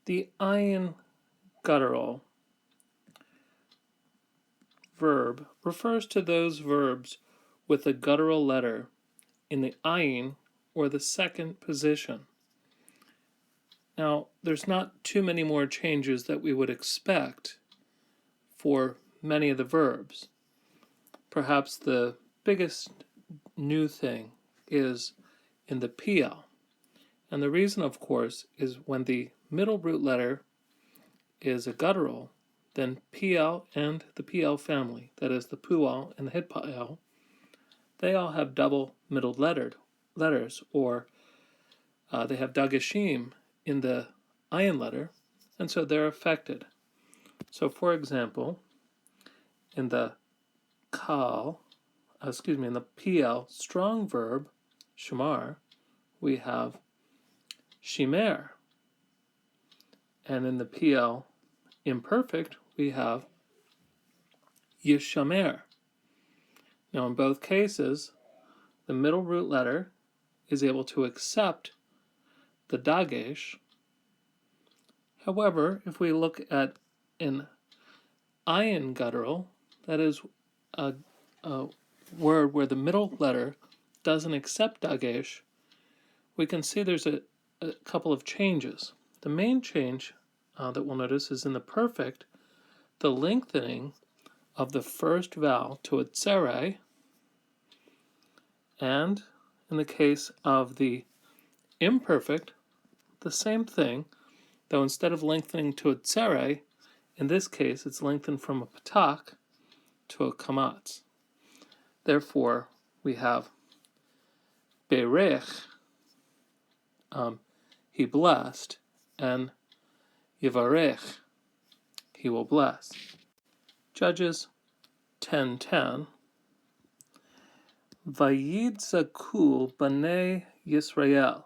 The Ayin-Guttural verb refers to those verbs with a guttural letter in the ayin, or the second position. Now, there's not too many more changes that we would expect for many of the verbs. Perhaps the biggest new thing is in the PL. And the reason, of course, is when the middle root letter is a guttural, then PL and the PL family, that is the PUL and the HITPAL, they all have double middle letters, or they have dagashim in the ayin letter, and so they're affected. So, for example, in the in the PL strong verb, shamar, we have shimer. And in the PL imperfect, we have yishamer. Now, in both cases, the middle root letter is able to accept the dagesh. However, if we look at an Ayin-Guttural, that is a word where the middle letter doesn't accept dagesh, we can see there's a couple of changes. The main change that we'll notice is in the perfect, the lengthening of the first vowel to a tsere, and in the case of the imperfect, the same thing, though instead of lengthening to a tsere, in this case it's lengthened from a patak to a kamatz. Therefore, we have berech, he blessed, and yivarech, he will bless. Judges 10:10. Vayidzaku b'nei Yisrael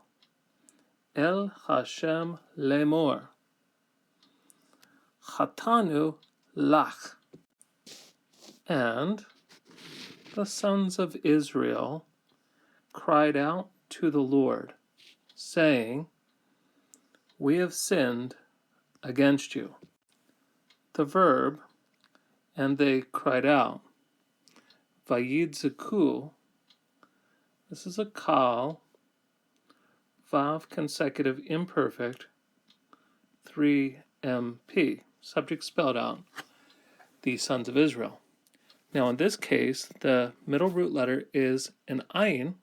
el Hashem lemor chatanu lach. And the sons of Israel cried out to the Lord, saying, we have sinned against you. The verb, and they cried out, vayidzaku, this is a kal, vav consecutive imperfect, 3MP, subject spelled out, the sons of Israel. Now in this case, the middle root letter is an ayin,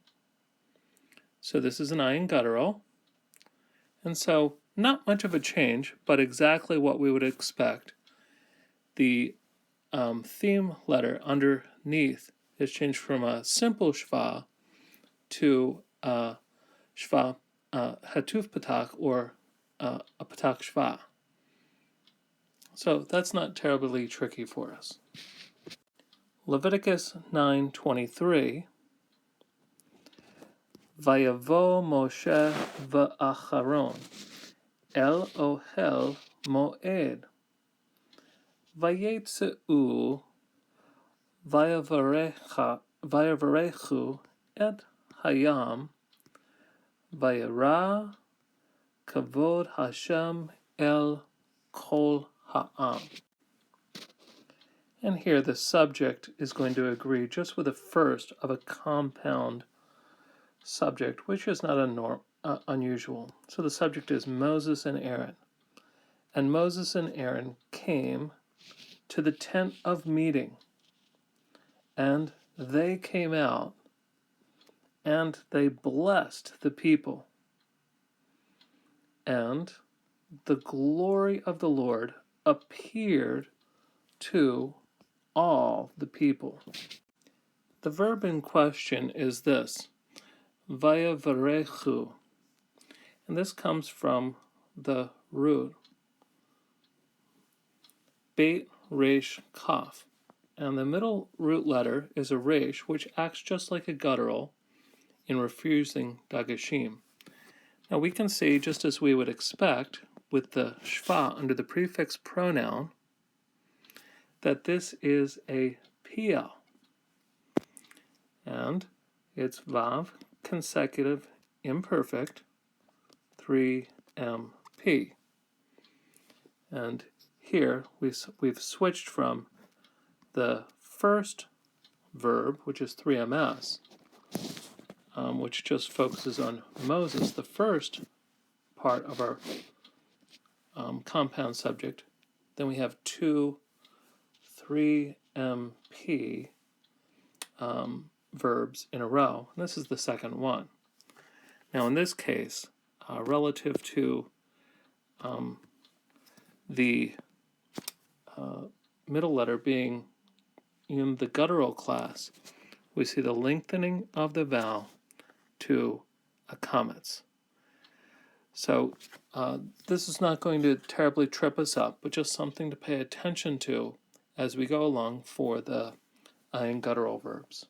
so this is an Ayin-Guttural, and so not much of a change, but exactly what we would expect. The theme letter underneath is changed from a simple shva to shva hatuf patak, or a patak shva. So that's not terribly tricky for us. Leviticus 9:23. Vayavo Moshe v'Acharon el ohel moed vayetzeu vayavarechu et hayam vayera kavod Hashem el kol ha'am. And here the subject is going to agree just with the first of a compound subject, which is not unusual. So the subject is Moses and Aaron. And Moses and Aaron came to the tent of meeting, and they came out, and they blessed the people. And the glory of the Lord appeared to all the people. The verb in question is this, vayavarechu, and this comes from the root beit resh kaf, and the middle root letter is a resh, which acts just like a guttural in refusing dagashim. Now we can see, just as we would expect with the shva under the prefix pronoun, that this is a PL, and it's vav consecutive imperfect, 3MP. And here we've switched from the first verb, which is 3ms, which just focuses on Moses, the first part of our compound subject. Then we have two 3MP verbs in a row, and this is the second one. Now in this case, relative to the middle letter being in the guttural class, we see the lengthening of the vowel to a comets. So this is not going to terribly trip us up, but just something to pay attention to as we go along for the Ayin-Guttural verbs.